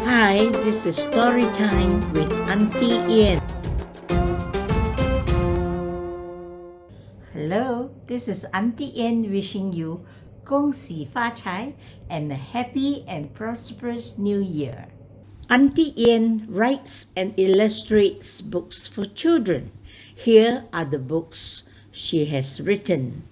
Hi, this is Story Time with Aunty Ean. Hello, this is Aunty Ean wishing you 恭喜发财 and a happy and prosperous new year. Aunty Ean writes and illustrates books for children. Here are the books she has written.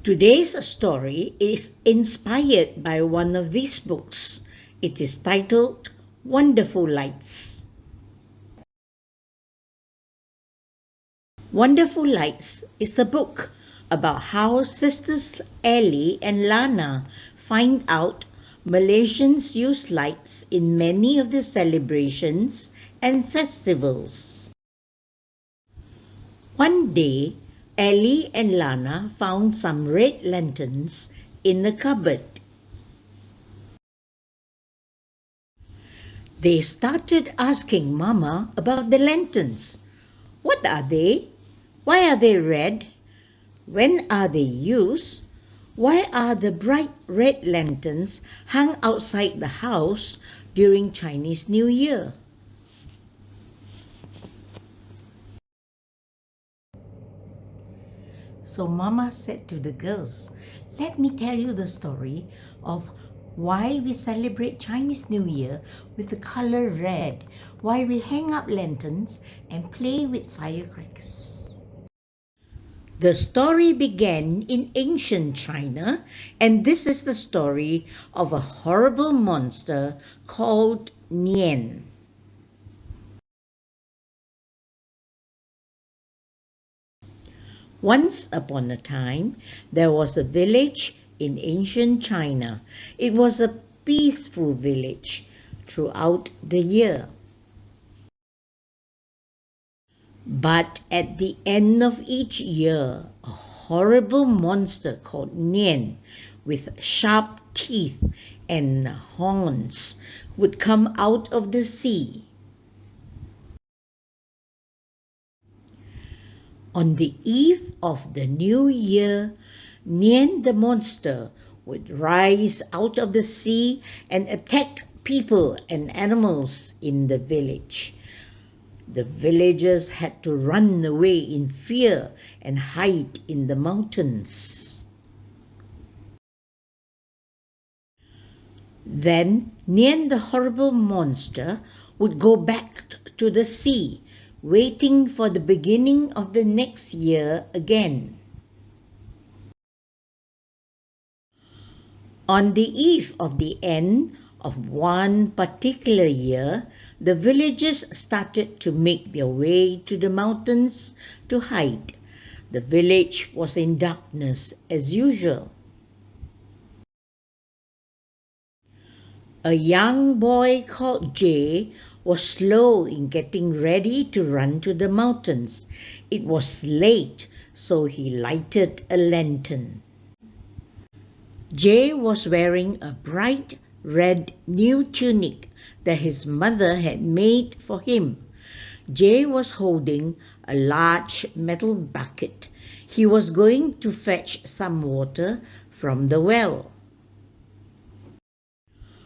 Today's story is inspired by one of these books. It is titled Wonderful Lights. Wonderful Lights is a book about how sisters Ellie and Lana find out Malaysians use lights in many of the celebrations and festivals. One day, Ellie and Lana found some red lanterns in the cupboard. They started asking Mama about the lanterns. What are they? Why are they red? When are they used? Why are the bright red lanterns hung outside the house during Chinese New Year? So Mama said to the girls, "Let me tell you the story of why we celebrate Chinese New Year with the color red, why we hang up lanterns and play with firecrackers." The story began in ancient China, and this is the story of a horrible monster called Nian. Once upon a time, there was a village in ancient China. It was a peaceful village throughout the year. But at the end of each year, a horrible monster called Nian, with sharp teeth and horns, would come out of the sea. On the eve of the new year, Nian the monster would rise out of the sea and attack people and animals in the village. The villagers had to run away in fear and hide in the mountains. Then Nian the horrible monster would go back to the sea, waiting for the beginning of the next year again. On the eve of the end of one particular year, the villagers started to make their way to the mountains to hide. The village was in darkness as usual. A young boy called Jay was slow in getting ready to run to the mountains. It was late, so he lighted a lantern. Jay was wearing a bright red new tunic that his mother had made for him. Jay was holding a large metal bucket. He was going to fetch some water from the well.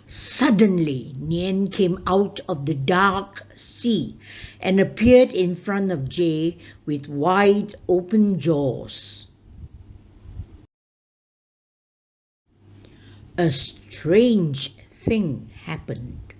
Suddenly, Nian came out of the dark sea and appeared in front of Jay with wide open jaws. A strange thing happened.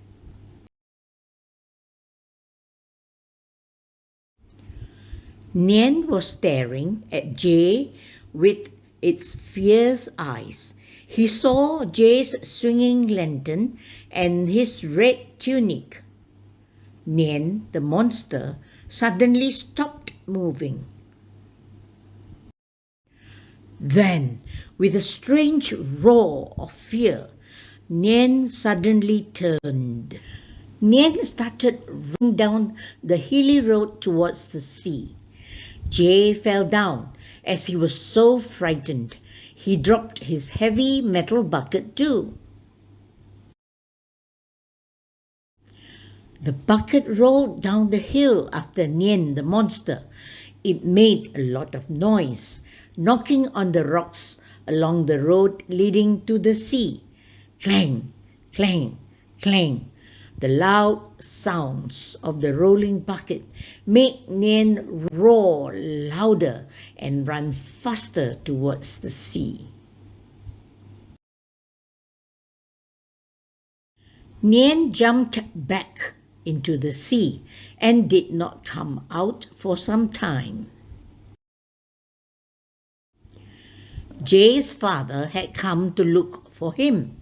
Nian was staring at Jay with its fierce eyes. He saw Jay's swinging lantern and his red tunic. Nian, the monster, suddenly stopped moving. Then, with a strange roar of fear, Nian suddenly turned. Nian started running down the hilly road towards the sea. Jay fell down as he was so frightened. He dropped his heavy metal bucket too. The bucket rolled down the hill after Nian the monster. It made a lot of noise, knocking on the rocks along the road leading to the sea. Clang, clang, Clang! The loud sounds of the rolling bucket made Nian roar louder and run faster towards the sea. Nian jumped back into the sea and did not come out for some time. Jay's father had come to look for him.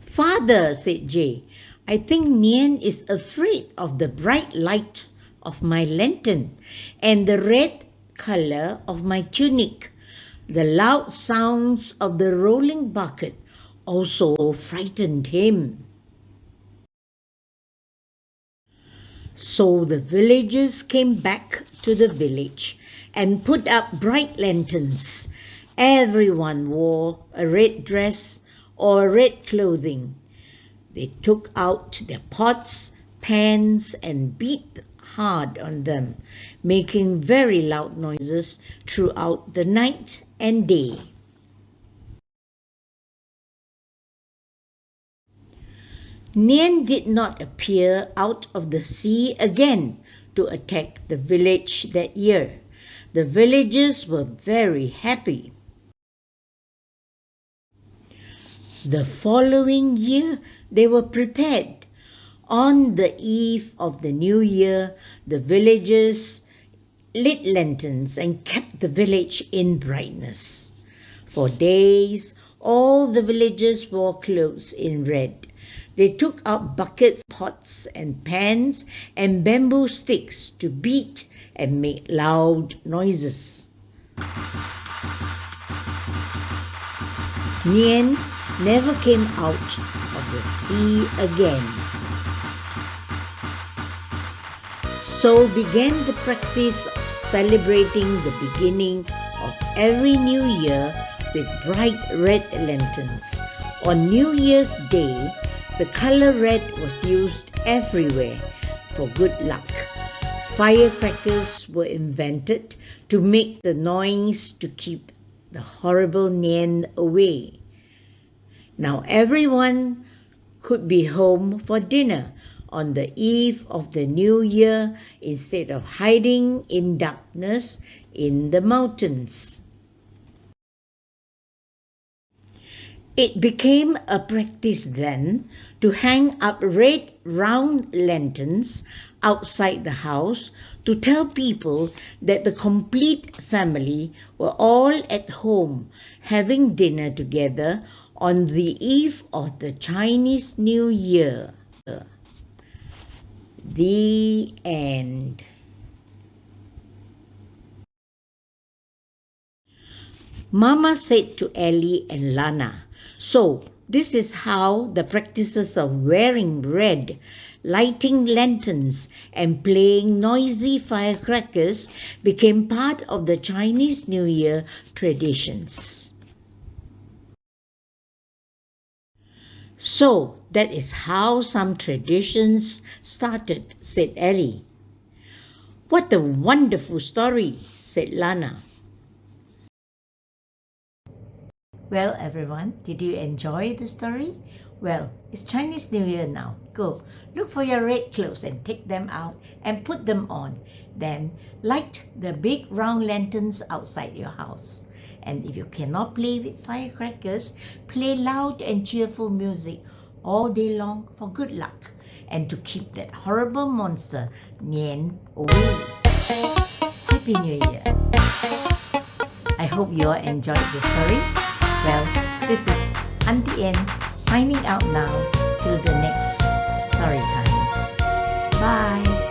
"Father," said Jay, "I think Nian is afraid of the bright light of my lantern and the red color of my tunic. The loud sounds of the rolling bucket also frightened him." So the villagers came back to the village and put up bright lanterns. Everyone wore a red dress or red clothing. They took out their pots, pans, and beat hard on them, making very loud noises throughout the night and day. Nian did not appear out of the sea again to attack the village that year. The villagers were very happy. The following year, they were prepared. On the eve of the new year, the villagers lit lanterns and kept the village in brightness. For days, all the villagers wore clothes in red. They took out buckets, pots, and pans, and bamboo sticks to beat and make loud noises. Nian never came out of the sea again. So began the practice of celebrating the beginning of every new year with bright red lanterns. On New Year's Day, the color red was used everywhere for good luck. Firecrackers were invented to make the noise to keep the horrible Nian away. Now everyone could be home for dinner on the eve of the new year instead of hiding in darkness in the mountains. It became a practice then to hang up red round lanterns outside the house to tell people that the complete family were all at home having dinner together on the eve of the Chinese New Year. The end. Mama said to Ellie and Lana, "So, this is how the practices of wearing red, lighting lanterns, and playing noisy firecrackers became part of the Chinese New Year traditions." "So, that is how some traditions started," said Ellie. "What a wonderful story," said Lana. Well, everyone, did you enjoy the story? Well, it's Chinese New Year now. Go, look for your red clothes and take them out and put them on. Then light the big round lanterns outside your house. And if you cannot play with firecrackers, play loud and cheerful music all day long for good luck and to keep that horrible monster, Nian, away. Happy New Year! I hope you all enjoyed the story. Well, this is Aunty Ean signing out now till the next story time. Bye!